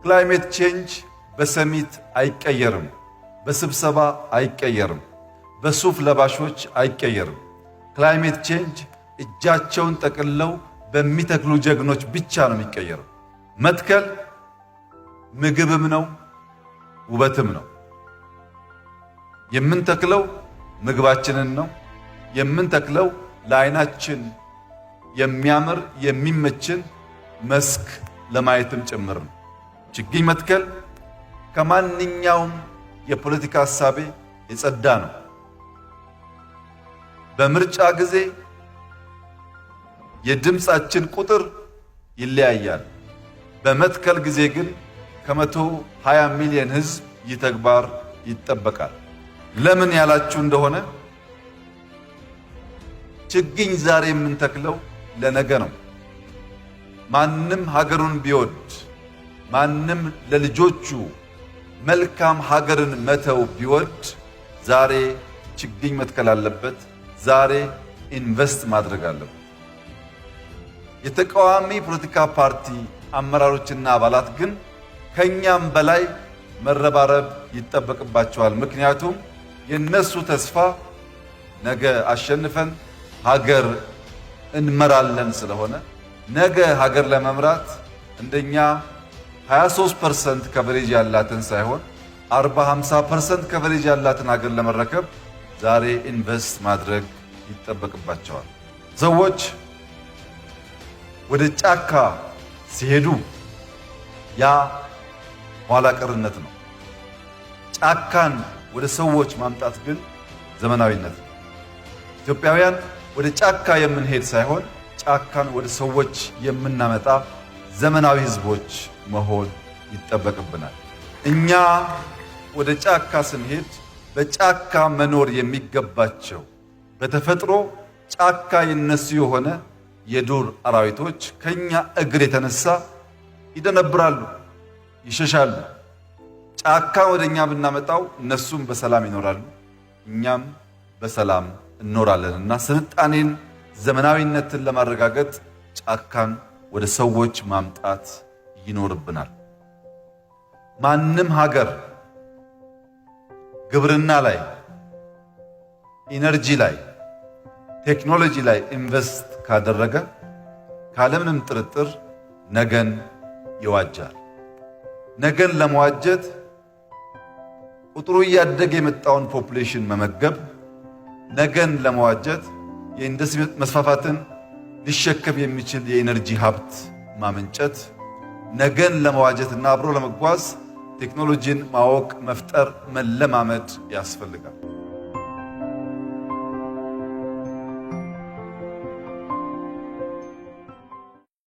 ክላይሜት ቼንጅ በሰሚት አይቀየርም፣ በስብሰባ አይቀየርም፣ በሱፍ ለባሾች አይቀየርም። ክላይሜት ቼንጅ እጃቸውን ጠቅልለው በሚተክሉ ጀግኖች ብቻ ነው የሚቀየረው። መትከል ምግብም ነው ውበትም ነው። የምንተክለው ምግባችንን ነው። የምንተክለው ለዓይናችን የሚያምር የሚመችን መስክ ለማየትም ጭምር ነው። ችግኝ መትከል ከማንኛውም የፖለቲካ ሐሳቤ የጸዳ ነው። በምርጫ ጊዜ የድምጻችን ቁጥር ይለያያል። በመትከል ጊዜ ግን ከ120 ሚሊዮን ሕዝብ ይህ ተግባር ይጠበቃል። ለምን ያላችሁ እንደሆነ ችግኝ ዛሬ የምንተክለው ለነገ ነው። ማንም ሀገሩን ቢወድ ማንም ለልጆቹ መልካም ሀገርን መተው ቢወድ ዛሬ ችግኝ መትከል አለበት። ዛሬ ኢንቨስት ማድረግ አለበት። የተቃዋሚ ፖለቲካ ፓርቲ አመራሮችና አባላት ግን ከኛም በላይ መረባረብ ይጠበቅባቸዋል። ምክንያቱም የነሱ ተስፋ ነገ አሸንፈን ሀገር እንመራለን ስለሆነ ነገ ሀገር ለመምራት እንደኛ 23% ከቨሬጅ ያላትን ሳይሆን 40-50% ከቨሬጅ ያላትን ሀገር ለመረከብ ዛሬ ኢንቨስት ማድረግ ይጠበቅባቸዋል። ሰዎች ወደ ጫካ ሲሄዱ ያ ኋላ ቀርነት ነው። ጫካን ወደ ሰዎች ማምጣት ግን ዘመናዊነት ነው። ኢትዮጵያውያን ወደ ጫካ የምንሄድ ሳይሆን ጫካን ወደ ሰዎች የምናመጣ ዘመናዊ ህዝቦች መሆን ይጠበቅብናል። እኛ ወደ ጫካ ስንሄድ በጫካ መኖር የሚገባቸው በተፈጥሮ ጫካ የነሱ የሆነ የዱር አራዊቶች ከኛ እግር የተነሳ ይደነብራሉ፣ ይሸሻሉ። ጫካ ወደኛ ብናመጣው እነሱም በሰላም ይኖራሉ፣ እኛም በሰላም እንኖራለንና ስልጣኔን ዘመናዊነትን ለማረጋገጥ ጫካን ወደ ሰዎች ማምጣት ይኖርብናል። ማንም ሀገር ግብርና ላይ፣ ኢነርጂ ላይ፣ ቴክኖሎጂ ላይ ኢንቨስት ካደረገ ካለምንም ጥርጥር ነገን ይዋጃል። ነገን ለመዋጀት ቁጥሩ እያደገ የመጣውን ፖፑሌሽን መመገብ፣ ነገን ለመዋጀት የኢንዱስትሪ መስፋፋትን ሊሸከም የሚችል የኢነርጂ ሀብት ማመንጨት፣ ነገን ለመዋጀትና አብሮ ለመጓዝ ቴክኖሎጂን ማወቅ፣ መፍጠር፣ መለማመድ ያስፈልጋል።